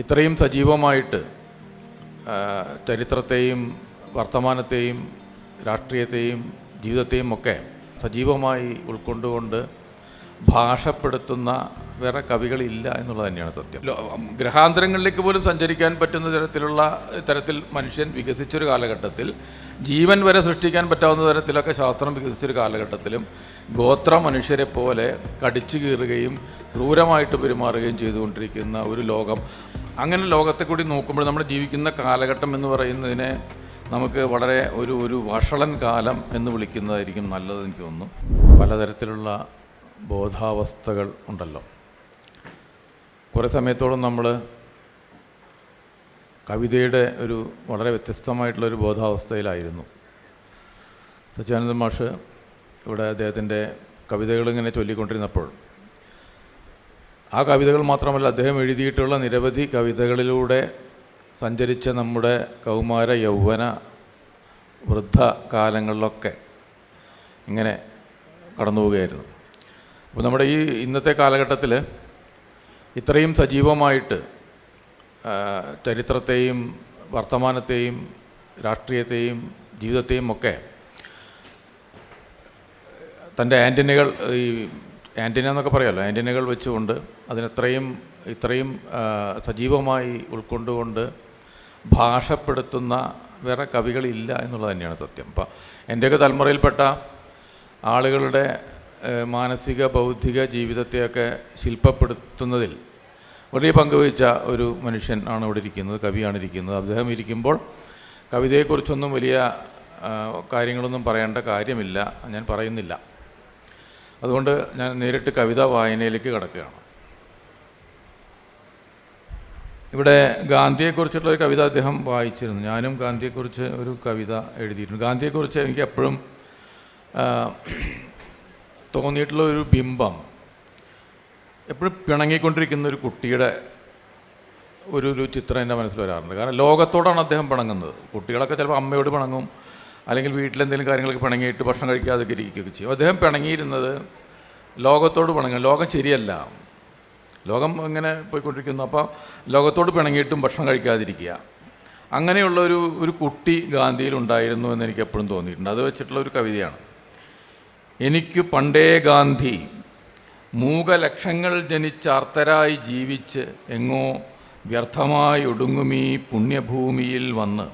ഇത്രയും സജീവമായിട്ട് ചരിത്രത്തെയും വർത്തമാനത്തെയും രാഷ്ട്രീയത്തെയും ജീവിതത്തെയും ഒക്കെ സജീവമായി ഉൾക്കൊണ്ടുകൊണ്ട് ഭാഷപ്പെടുത്തുന്ന വേറെ കവികളില്ല എന്നുള്ളത് തന്നെയാണ് സത്യം. ഗ്രഹാന്തരങ്ങളിലേക്ക് പോലും സഞ്ചരിക്കാൻ പറ്റുന്ന തരത്തിൽ മനുഷ്യൻ വികസിച്ചൊരു കാലഘട്ടത്തിൽ, ജീവൻ വരെ സൃഷ്ടിക്കാൻ പറ്റാവുന്ന തരത്തിലൊക്കെ ശാസ്ത്രം വികസിച്ചൊരു കാലഘട്ടത്തിലും ഗോത്ര മനുഷ്യരെ പോലെ കടിച്ചു കീറുകയും ക്രൂരമായിട്ട് പെരുമാറുകയും ചെയ്തുകൊണ്ടിരിക്കുന്ന ഒരു ലോകം, അങ്ങനെ ലോകത്തെ കൂടി നോക്കുമ്പോൾ നമ്മൾ ജീവിക്കുന്ന കാലഘട്ടം എന്ന് പറയുന്നതിനെ നമുക്ക് വളരെ ഒരു വഷളൻ കാലം എന്ന് വിളിക്കുന്നതായിരിക്കും നല്ലതെന്ന് എനിക്ക് തോന്നുന്നു. പലതരത്തിലുള്ള ബോധാവസ്ഥകൾ ഉണ്ടല്ലോ. കുറേ സമയത്തോളം നമ്മൾ കവിതയുടെ ഒരു വളരെ വ്യത്യസ്തമായിട്ടുള്ളൊരു ബോധാവസ്ഥയിലായിരുന്നു. സച്ചിദാനന്ദൻ മാഷ് ഇവിടെ അദ്ദേഹത്തിൻ്റെ കവിതകളിങ്ങനെ ചൊല്ലിക്കൊണ്ടിരുന്നപ്പോൾ ആ കവിതകൾ മാത്രമല്ല, അദ്ദേഹം എഴുതിയിട്ടുള്ള നിരവധി കവിതകളിലൂടെ സഞ്ചരിച്ച നമ്മുടെ കൗമാര യൗവന വൃദ്ധ കാലങ്ങളിലൊക്കെ ഇങ്ങനെ കടന്നു പോവുകയായിരുന്നു. അപ്പോൾ നമ്മുടെ ഈ ഇന്നത്തെ കാലഘട്ടത്തിൽ ഇത്രയും സജീവമായിട്ട് ചരിത്രത്തെയും വർത്തമാനത്തെയും രാഷ്ട്രീയത്തെയും ജീവിതത്തെയും ഒക്കെ തൻ്റെ ആൻറ്റിനകൾ, ഈ ആൻറ്റിന എന്നൊക്കെ പറയാമല്ലോ, ആൻറ്റിനകൾ വെച്ചുകൊണ്ട് ഇത്രയും സജീവമായി ഉൾക്കൊണ്ടുകൊണ്ട് ഭാഷപ്പെടുത്തുന്ന വേറെ കവികളില്ല എന്നുള്ളത് തന്നെയാണ് സത്യം. അപ്പം എൻ്റെയൊക്കെ തലമുറയിൽപ്പെട്ട ആളുകളുടെ മാനസിക ബൗദ്ധിക ജീവിതത്തെയൊക്കെ ശില്പപ്പെടുത്തുന്നതിൽ വലിയ പങ്കുവഹിച്ച ഒരു മനുഷ്യൻ ആണ് ഇവിടെ ഇരിക്കുന്നത്, കവിയാണ് ഇരിക്കുന്നത്. അദ്ദേഹം ഇരിക്കുമ്പോൾ കവിതയെക്കുറിച്ചൊന്നും വലിയ കാര്യങ്ങളൊന്നും പറയേണ്ട കാര്യമില്ല, ഞാൻ പറയുന്നില്ല. അതുകൊണ്ട് ഞാൻ നേരിട്ട് കവിത വായനയിലേക്ക് കടക്കുകയാണ്. ഇവിടെ ഗാന്ധിയെക്കുറിച്ചുള്ളൊരു കവിത അദ്ദേഹം വായിച്ചിരുന്നു. ഞാനും ഗാന്ധിയെക്കുറിച്ച് ഒരു കവിത എഴുതിയിട്ടുണ്ട്. ഗാന്ധിയെക്കുറിച്ച് എനിക്ക് എപ്പോഴും തോന്നിയിട്ടുള്ള ഒരു ബിംബം, എപ്പോഴും പിണങ്ങിക്കൊണ്ടിരിക്കുന്ന ഒരു കുട്ടിയുടെ ഒരു ചിത്രം എൻ്റെ മനസ്സിൽ വരാറുണ്ട്. കാരണം ലോകത്തോടാണ് അദ്ദേഹം പിണങ്ങുന്നത്. കുട്ടികളൊക്കെ ചിലപ്പോൾ അമ്മയോട് പിണങ്ങും, അല്ലെങ്കിൽ വീട്ടിലെന്തെങ്കിലും കാര്യങ്ങളൊക്കെ പിണങ്ങിയിട്ട് ഭക്ഷണം കഴിക്കാതൊക്കെ ഇരിക്കുകയൊക്കെ ചെയ്യും. അദ്ദേഹം പിണങ്ങിയിരുന്നത് ലോകത്തോട് പിണങ്ങും. ലോകം ശരിയല്ല, ലോകം ഇങ്ങനെ പോയിക്കൊണ്ടിരിക്കുന്നു, അപ്പോൾ ലോകത്തോട് പിണങ്ങിയിട്ടും ഭക്ഷണം കഴിക്കാതിരിക്കുക, അങ്ങനെയുള്ള ഒരു കുട്ടി ഗാന്ധിയിലുണ്ടായിരുന്നു എന്ന് എനിക്ക് എപ്പോഴും തോന്നിയിട്ടുണ്ട്. അത് വെച്ചിട്ടുള്ള ഒരു കവിതയാണ്. എനിക്ക് പണ്ടേ ഗാന്ധി മൂകലക്ഷങ്ങൾ ജനിച്ചാർത്തരായി ജീവിച്ച് എങ്ങോ വ്യർത്ഥമായി ഒടുങ്ങുമീ പുണ്യഭൂമിയിൽ വന്ന്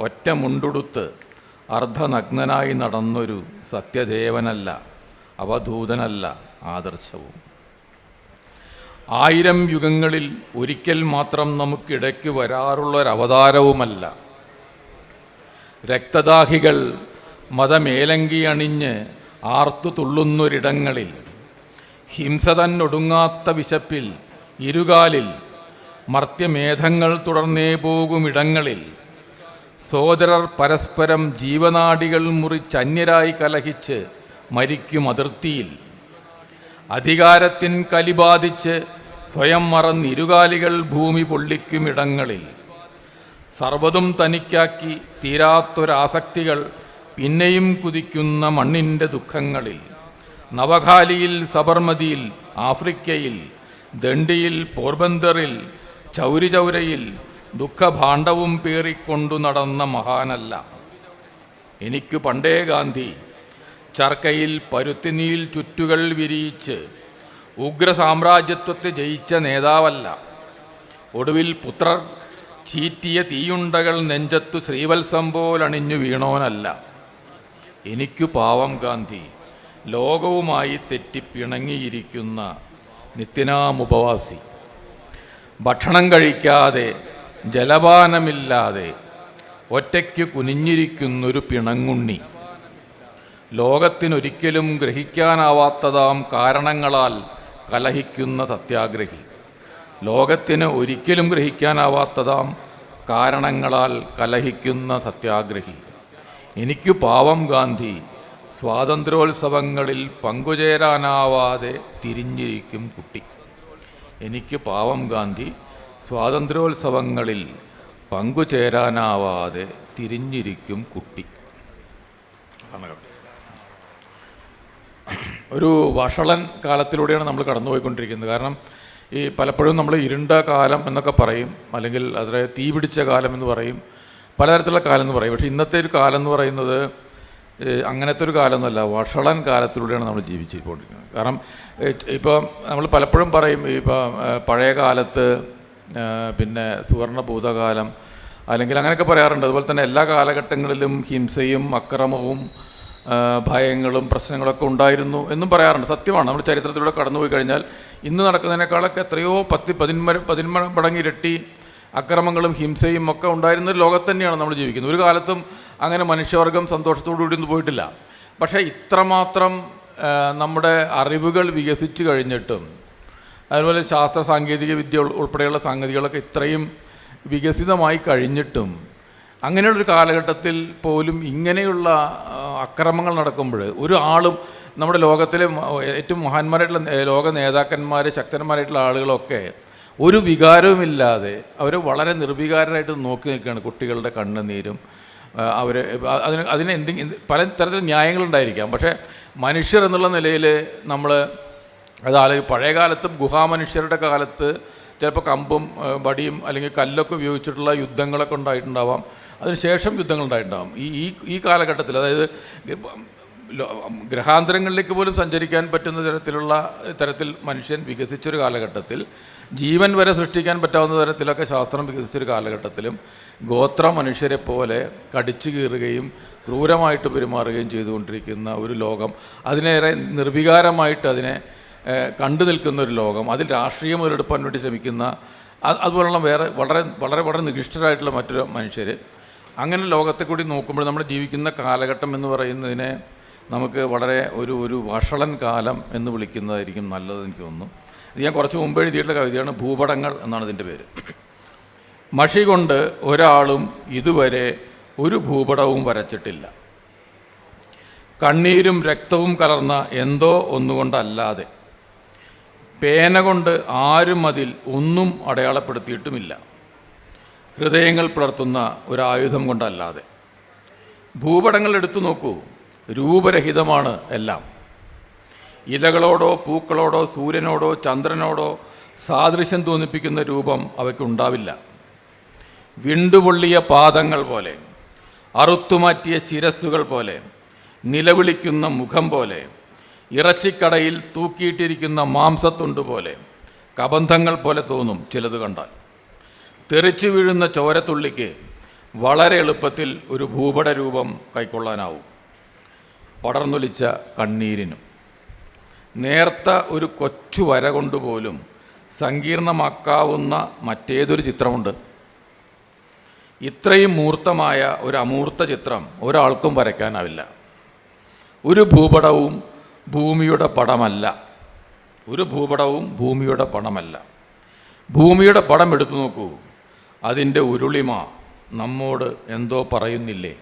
ഒറ്റ മുണ്ടുടുത്ത് അർദ്ധനഗ്നനായി നടന്നൊരു സത്യദേവനല്ല, അവധൂതനല്ല ആദർശവും. 1000 യുഗങ്ങളിൽ ഒരിക്കൽ മാത്രം നമുക്കിടയ്ക്ക് വരാറുള്ളൊരവതാരവുമല്ല. രക്തദാഹികൾ മതമേലങ്കി അണിഞ്ഞ് ആർത്തു തുള്ളുന്നൊരിടങ്ങളിൽ, ഹിംസ തന്നൊടുങ്ങാത്ത വിശപ്പിൽ ഇരുകാലിൽ മർത്യമേധങ്ങൾ തുടർന്നേ പോകുമിടങ്ങളിൽ, സോദരർ പരസ്പരം ജീവനാഡികൾ മുറിച്ചന്യരായി കലഹിച്ച് മരിക്കും അതിർത്തിയിൽ, അധികാരത്തിൻ കലിബാധിച്ച് സ്വയം മറന്നിരുകാലികൾ ഭൂമി പൊള്ളിക്കുമിടങ്ങളിൽ, സർവ്വതും തനിക്കാക്കി തീരാത്തൊരാസക്തികൾ പിന്നെയും കുതിക്കുന്ന മണ്ണിൻ്റെ ദുഃഖങ്ങളിൽ, നവഖാലിയിൽ സബർമതിയിൽ ആഫ്രിക്കയിൽ ദണ്ഡിയിൽ പോർബന്തറിൽ ചൗരിചൗരയിൽ ദുഃഖഭാണ്ഡവും പേറിക്കൊണ്ടു നടന്ന മഹാനല്ല. എനിക്ക് പണ്ടേ ഗാന്ധി ചർക്കയിൽ പരുത്തിനീൽ ചുറ്റുകൾ വിരിയിച്ച് ഉഗ്ര സാമ്രാജ്യത്വത്തെ ജയിച്ച നേതാവല്ല. ഒടുവിൽ പുത്രർ ചീറ്റിയ തീയുണ്ടകൾ നെഞ്ചത്തു ശ്രീവത്സം പോലണിഞ്ഞു വീണോനല്ല. എനിക്കു പാവം ഗാന്ധി ലോകവുമായി തെറ്റിപ്പിണങ്ങിയിരിക്കുന്ന നിത്യനാമുപവാസി, ഭക്ഷണം കഴിക്കാതെ ജലപാനമില്ലാതെ ഒറ്റയ്ക്ക് കുനിഞ്ഞിരിക്കുന്നൊരു പിണങ്ങുണ്ണി, ലോകത്തിനൊരിക്കലും ഗ്രഹിക്കാനാവാത്തതാം കാരണങ്ങളാൽ കലഹിക്കുന്ന സത്യാഗ്രഹി, ലോകത്തിന് ഒരിക്കലും ഗ്രഹിക്കാനാവാത്തതാം കാരണങ്ങളാൽ കലഹിക്കുന്ന സത്യാഗ്രഹി. എനിക്ക് പാവം ഗാന്ധി സ്വാതന്ത്ര്യോത്സവങ്ങളിൽ പങ്കുചേരാനാവാതെ തിരിഞ്ഞിരിക്കും കുട്ടി. എനിക്ക് പാവം ഗാന്ധി സ്വാതന്ത്ര്യോത്സവങ്ങളിൽ പങ്കുചേരാനാവാതെ തിരിഞ്ഞിരിക്കും കുട്ടി. ഒരു വഷളൻ കാലത്തിലൂടെയാണ് നമ്മൾ കടന്നുപോയിക്കൊണ്ടിരിക്കുന്നത്. കാരണം ഈ പലപ്പോഴും നമ്മൾ ഇരുണ്ട കാലം എന്നൊക്കെ പറയും, അല്ലെങ്കിൽ അതിലെ തീ പിടിച്ച കാലം എന്ന് പറയും, പലതരത്തിലുള്ള കാലം എന്ന് പറയും. പക്ഷേ ഇന്നത്തെ ഒരു കാലം എന്ന് പറയുന്നത് അങ്ങനത്തെ ഒരു കാലമൊന്നുമല്ല, വഷളൻ കാലത്തിലൂടെയാണ് നമ്മൾ ജീവിച്ചുകൊണ്ടിരിക്കുന്നത്. കാരണം ഇപ്പോൾ നമ്മൾ പലപ്പോഴും പറയും, ഇപ്പോൾ പഴയ കാലത്ത് പിന്നെ സുവർണ്ണ ഭൂതകാലം അല്ലെങ്കിൽ അങ്ങനെയൊക്കെ പറയാറുണ്ട്. അതുപോലെ തന്നെ എല്ലാ കാലഘട്ടങ്ങളിലും ഹിംസയും അക്രമവും ഭയങ്ങളും പ്രശ്നങ്ങളൊക്കെ ഉണ്ടായിരുന്നു എന്നും പറയാറുണ്ട്. സത്യമാണ്. നമ്മൾ ചരിത്രത്തിലൂടെ കടന്നുപോയി കഴിഞ്ഞാൽ ഇന്ന് നടക്കുന്നതിനേക്കാളൊക്കെ എത്രയോ 10 മടങ്ങ് ഇരട്ടി അക്രമങ്ങളും ഹിംസയും ഒക്കെ ഉണ്ടായിരുന്ന ഒരു ലോകത്ത് തന്നെയാണ് നമ്മൾ ജീവിക്കുന്നത്. ഒരു കാലത്തും അങ്ങനെ മനുഷ്യവർഗം സന്തോഷത്തോടു കൂടി ഒന്നും പോയിട്ടില്ല. പക്ഷേ ഇത്രമാത്രം നമ്മുടെ അറിവുകൾ വികസിച്ച് കഴിഞ്ഞിട്ടും, അതുപോലെ ശാസ്ത്ര സാങ്കേതിക വിദ്യ ഉൾപ്പെടെയുള്ള സംഗതികളൊക്കെ ഇത്രയും വികസിതമായി കഴിഞ്ഞിട്ടും, അങ്ങനെയുള്ളൊരു കാലഘട്ടത്തിൽ പോലും ഇങ്ങനെയുള്ള അക്രമങ്ങൾ നടക്കുമ്പോൾ ഒരു ആളും, നമ്മുടെ ലോകത്തിലെ ഏറ്റവും മഹാന്മാരായിട്ടുള്ള ലോക നേതാക്കന്മാർ, ശക്തന്മാരായിട്ടുള്ള ആളുകളൊക്കെ ഒരു വികാരവുമില്ലാതെ അവർ വളരെ നിർവികാരമായിട്ട് നോക്കി നിൽക്കുകയാണ്. കുട്ടികളുടെ കണ്ണുനീരും അവർ അതിന് പല തരത്തിൽ ന്യായങ്ങളുണ്ടായിരിക്കാം. പക്ഷേ മനുഷ്യർ എന്നുള്ള നിലയിൽ നമ്മൾ പഴയ കാലത്തും ഗുഹാമനുഷ്യരുടെ കാലത്ത് ചിലപ്പോൾ കമ്പും വടിയും അല്ലെങ്കിൽ കല്ലൊക്കെ ഉപയോഗിച്ചിട്ടുള്ള യുദ്ധങ്ങളൊക്കെ ഉണ്ടായിട്ടുണ്ടാവാം. അതിനുശേഷം യുദ്ധങ്ങൾ ഉണ്ടായിട്ടുണ്ടാകും. ഈ കാലഘട്ടത്തിൽ, അതായത് ഗ്രഹാന്തരങ്ങളിലേക്ക് പോലും സഞ്ചരിക്കാൻ പറ്റുന്ന തരത്തിൽ മനുഷ്യൻ വികസിച്ചൊരു കാലഘട്ടത്തിൽ, ജീവൻ വരെ സൃഷ്ടിക്കാൻ പറ്റാവുന്ന തരത്തിലൊക്കെ ശാസ്ത്രം വികസിച്ചൊരു കാലഘട്ടത്തിലും ഗോത്ര മനുഷ്യരെ പോലെ കടിച്ചു കീറുകയും ക്രൂരമായിട്ട് പെരുമാറുകയും ചെയ്തുകൊണ്ടിരിക്കുന്ന ഒരു ലോകം, അതിനേറെ നിർവികാരമായിട്ട് അതിനെ കണ്ടു നിൽക്കുന്ന ഒരു ലോകം, അതിൽ രാഷ്ട്രീയം മുതലെടുപ്പാൻ വേണ്ടി ശ്രമിക്കുന്ന അതുപോലുള്ള വളരെ നികൃഷ്ടരായിട്ടുള്ള മറ്റൊരു മനുഷ്യർ, അങ്ങനെ ലോകത്തെ കൂടി നോക്കുമ്പോൾ നമ്മൾ ജീവിക്കുന്ന കാലഘട്ടം എന്ന് പറയുന്നതിനെ നമുക്ക് വളരെ ഒരു വഷളൻ കാലം എന്ന് വിളിക്കുന്നതായിരിക്കും നല്ലത് എനിക്ക് തോന്നുന്നു. ഇത് ഞാൻ കുറച്ച് മുമ്പ് എഴുതിയിട്ടുള്ള കവിതയാണ്. ഭൂപടങ്ങൾ എന്നാണ് ഇതിൻ്റെ പേര്. മഷി കൊണ്ട് ഒരാളും ഇതുവരെ ഒരു ഭൂപടവും വരച്ചിട്ടില്ല. കണ്ണീരും രക്തവും കലർന്ന എന്തോ ഒന്നുകൊണ്ടല്ലാതെ. പേന കൊണ്ട് ആരും അതിൽ ഒന്നും അടയാളപ്പെടുത്തിയിട്ടുമില്ല. ഹൃദയങ്ങൾ പിളർത്തുന്ന ഒരായുധം കൊണ്ടല്ലാതെ. ഭൂപടങ്ങൾ എടുത്തു നോക്കൂ, രൂപരഹിതമാണ് എല്ലാം. ഇലകളോടോ പൂക്കളോടോ സൂര്യനോടോ ചന്ദ്രനോടോ സാദൃശ്യം തോന്നിപ്പിക്കുന്ന രൂപം അവയ്ക്കുണ്ടാവില്ല. വിണ്ടുപൊള്ളിയ പാദങ്ങൾ പോലെ, അറുത്തുമാറ്റിയ ശിരസ്സുകൾ പോലെ, നിലവിളിക്കുന്ന മുഖം പോലെ, ഇറച്ചിക്കടയിൽ തൂക്കിയിട്ടിരിക്കുന്ന മാംസത്തുണ്ട് പോലെ, കബന്ധങ്ങൾ പോലെ തോന്നും ചിലത് കണ്ടാൽ. തെറിച്ചു വീഴുന്ന ചോരത്തുള്ളിക്ക് വളരെ എളുപ്പത്തിൽ ഒരു ഭൂപട രൂപം കൈക്കൊള്ളാനാവും. പടർന്നൊലിച്ച കണ്ണീരിനും. നേർത്ത ഒരു കൊച്ചു വര കൊണ്ടുപോലും സങ്കീർണമാക്കാവുന്ന മറ്റേതൊരു ചിത്രമുണ്ട്? ഇത്രയും മൂർത്തമായ ഒരു അമൂർത്ത ചിത്രം ഒരാൾക്കും വരയ്ക്കാനാവില്ല. ഒരു ഭൂപടവും ഭൂമിയുടെ പടമല്ല. ഒരു ഭൂപടവും ഭൂമിയുടെ പടമല്ല. ഭൂമിയുടെ പടം എടുത്തു നോക്കൂ, അതിൻ്റെ ഉരുളിമ നമ്മോട് എന്തോ പറയുന്നില്ലേ?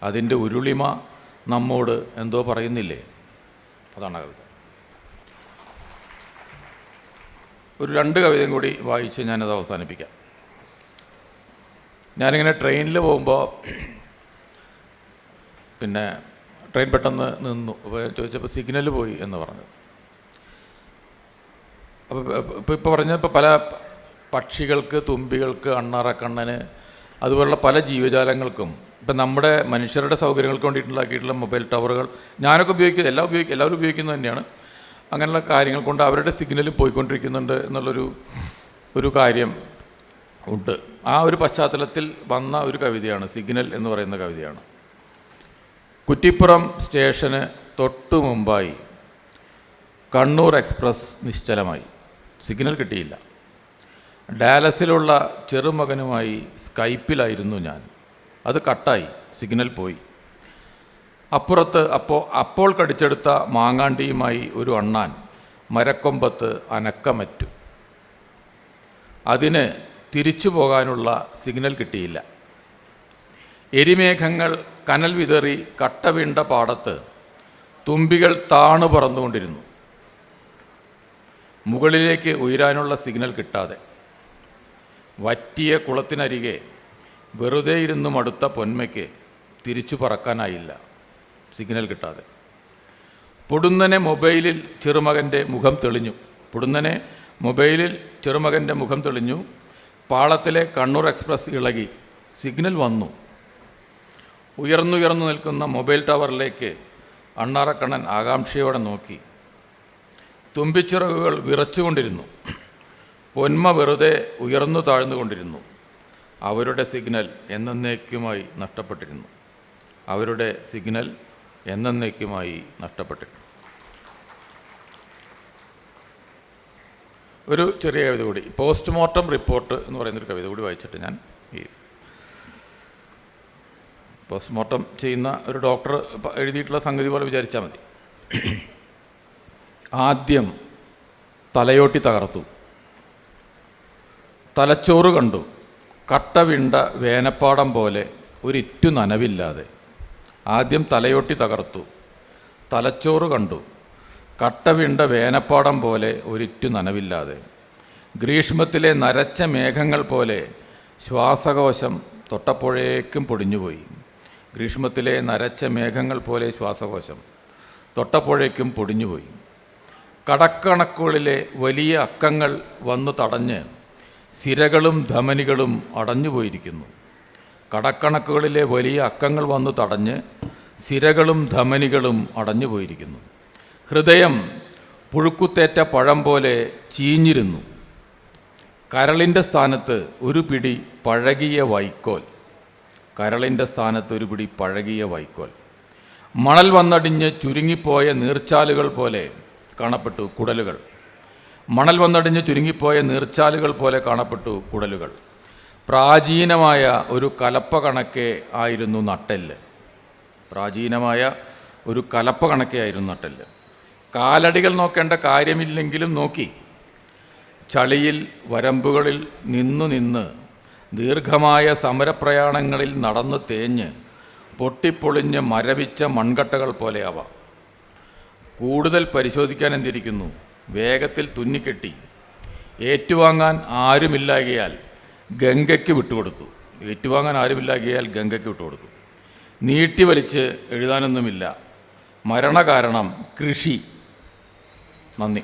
അതിൻ്റെ ഉരുളിമ നമ്മോട് എന്തോ പറയുന്നില്ലേ? അതാണ് കവിത. ഒരു 2 കവിതയും കൂടി വായിച്ച് ഞാനത് അവസാനിപ്പിക്കാം. ഞാനിങ്ങനെ ട്രെയിനിൽ പോകുമ്പോൾ പിന്നെ ട്രെയിൻ പെട്ടെന്ന് നിന്നു. അപ്പോൾ ചോദിച്ചപ്പോൾ സിഗ്നൽ പോയി എന്ന് പറഞ്ഞു. അപ്പോൾ ഇപ്പോൾ പറഞ്ഞപ്പോൾ പല പക്ഷികൾക്ക്, തുമ്പികൾക്ക്, അണ്ണാറക്കണ്ണന്, അതുപോലുള്ള പല ജീവജാലങ്ങൾക്കും ഇപ്പം നമ്മുടെ മനുഷ്യരുടെ സൗകര്യങ്ങൾക്ക് വേണ്ടിയിട്ടുണ്ടാക്കിയിട്ടുള്ള മൊബൈൽ ടവറുകൾ ഞാനൊക്കെ എല്ലാവരും ഉപയോഗിക്കുന്നത് തന്നെയാണ്. അങ്ങനെയുള്ള കാര്യങ്ങൾ കൊണ്ട് അവരുടെ സിഗ്നലും പോയിക്കൊണ്ടിരിക്കുന്നുണ്ട് എന്നുള്ളൊരു കാര്യം ഉണ്ട്. ആ ഒരു പശ്ചാത്തലത്തിൽ വന്ന ഒരു കവിതയാണ് സിഗ്നൽ എന്ന് പറയുന്ന കവിതയാണ്. കുറ്റിപ്പുറം സ്റ്റേഷന് തൊട്ടു മുമ്പായി കണ്ണൂർ എക്സ്പ്രസ് നിശ്ചലമായി. സിഗ്നൽ കിട്ടിയില്ല. ഡാലസിലുള്ള ചെറുമകനുമായി സ്കൈപ്പിലായിരുന്നു ഞാൻ. അത് കട്ടായി, സിഗ്നൽ പോയി. അപ്പുറത്ത് അപ്പോൾ കടിച്ചെടുത്ത മാങ്ങാണ്ടിയുമായി ഒരു അണ്ണാൻ മരക്കൊമ്പത്ത് അനക്കമറ്റു. അതിന് തിരിച്ചു പോകാനുള്ള സിഗ്നൽ കിട്ടിയില്ല. എരിമേഘങ്ങൾ കനൽ വിതറി കട്ട വീണ്ട പാടത്ത് തുമ്പികൾ താണു പറന്നുകൊണ്ടിരുന്നു. മുകളിലേക്ക് ഉയരാനുള്ള സിഗ്നൽ കിട്ടാതെ വറ്റിയ കുളത്തിനരികെ വെറുതെ ഇരുന്ന് മടുത്ത പൊന്മയ്ക്ക് തിരിച്ചു പറക്കാനായില്ല, സിഗ്നൽ കിട്ടാതെ. പൊടുന്നനെ മൊബൈലിൽ ചെറുമകൻ്റെ മുഖം തെളിഞ്ഞു. പൊടുന്നനെ മൊബൈലിൽ ചെറുമകൻ്റെ മുഖം തെളിഞ്ഞു. പാളത്തിലെ കണ്ണൂർ എക്സ്പ്രസ് ഇളകി. സിഗ്നൽ വന്നു. ഉയർന്നുയർന്നു നിൽക്കുന്ന മൊബൈൽ ടവറിലേക്ക് അണ്ണാറക്കണ്ണൻ ആകാംക്ഷയോടെ നോക്കി. തുമ്പിച്ചിറകുകൾ വിറച്ചുകൊണ്ടിരുന്നു. പൊന്മ വെറുതെ ഉയർന്നു താഴ്ന്നുകൊണ്ടിരുന്നു. അവരുടെ സിഗ്നൽ എന്നേക്കുമായി നഷ്ടപ്പെട്ടിരുന്നു. അവരുടെ സിഗ്നൽ എന്നേക്കുമായി നഷ്ടപ്പെട്ടിരുന്നു. ഒരു ചെറിയ കവിത കൂടി, പോസ്റ്റ്മോർട്ടം റിപ്പോർട്ട് എന്ന് പറയുന്നൊരു കവിത കൂടി വായിച്ചിട്ട് ഞാൻ ഈ പോസ്റ്റ്മോർട്ടം ചെയ്യുന്ന ഒരു ഡോക്ടർ എഴുതിയിട്ടുള്ള സംഗതി പോലെ വിചാരിച്ചാൽ മതി. ആദ്യം തലയോട്ടി തകർത്തു. തലച്ചോറ് കണ്ടു. കട്ട വിണ്ട വേനപ്പാടം പോലെ ഒരിറ്റു നനവില്ലാതെ. ആദ്യം തലയോട്ടി തകർത്തു. തലച്ചോറ് കണ്ടു. കട്ട വിണ്ട വേനപ്പാടം പോലെ ഒരിറ്റു നനവില്ലാതെ. ഗ്രീഷ്മത്തിലെ നരച്ച മേഘങ്ങൾ പോലെ ശ്വാസകോശം തൊട്ടപ്പോഴേക്കും പൊടിഞ്ഞുപോയി. ഗ്രീഷ്മത്തിലെ നരച്ച മേഘങ്ങൾ പോലെ ശ്വാസകോശം തൊട്ടപ്പോഴേക്കും പൊടിഞ്ഞുപോയി. കടക്കണക്കുകളിലെ വലിയ അക്കങ്ങൾ വന്നു തടഞ്ഞ് സിരകളും ധമനികളും അടഞ്ഞുപോയിരിക്കുന്നു. കടക്കണക്കുകളിലെ വലിയ അക്കങ്ങൾ വന്നു തടഞ്ഞ് സിരകളും ധമനികളും അടഞ്ഞുപോയിരിക്കുന്നു. ഹൃദയം പുഴുക്കുത്തേറ്റ പഴം പോലെ ചീഞ്ഞിരുന്നു. കരളിൻ്റെ സ്ഥാനത്ത് ഒരു പിടി പഴകിയ വൈക്കോൽ. കരളിൻ്റെ സ്ഥാനത്ത് ഒരു പിടി പഴകിയ വൈക്കോൽ. മണൽ വന്നടിഞ്ഞ് ചുരുങ്ങിപ്പോയ നീർച്ചാലുകൾ പോലെ കാണപ്പെട്ടു കുടലുകൾ. മണൽ വന്നടിഞ്ഞ് ചുരുങ്ങിപ്പോയ നീർച്ചാലുകൾ പോലെ കാണപ്പെട്ടു കുടലുകൾ. പ്രാചീനമായ ഒരു കലപ്പ കണക്കെ ആയിരുന്നു നട്ടെല്ല്. പ്രാചീനമായ ഒരു കലപ്പ കണക്കെ ആയിരുന്നു നട്ടെല്ല്. കാലടികൾ നോക്കേണ്ട കാര്യമില്ലെങ്കിലും നോക്കി. ചളിയിൽ വരമ്പുകളിൽ നിന്ന് ദീർഘമായ സമരപ്രയാണങ്ങളിൽ നടന്നു തേഞ്ഞ് പൊട്ടിപ്പൊളിഞ്ഞ് മരവിച്ച മൺകട്ടകൾ പോലെയാവാം. കൂടുതൽ പരിശോധിക്കാൻ എന്തിരിക്കുന്നു? വേഗത്തിൽ തുന്നിക്കെട്ടി. ഏറ്റുവാങ്ങാൻ ആരുമില്ലാകിയാൽ ഗംഗയ്ക്ക് വിട്ടുകൊടുത്തു. ഏറ്റുവാങ്ങാൻ ആരുമില്ലാകിയാൽ ഗംഗയ്ക്ക് വിട്ടുകൊടുത്തു. നീട്ടി വലിച്ച് എഴുതാനൊന്നുമില്ല. മരണകാരണം കൃഷി. നന്ദി.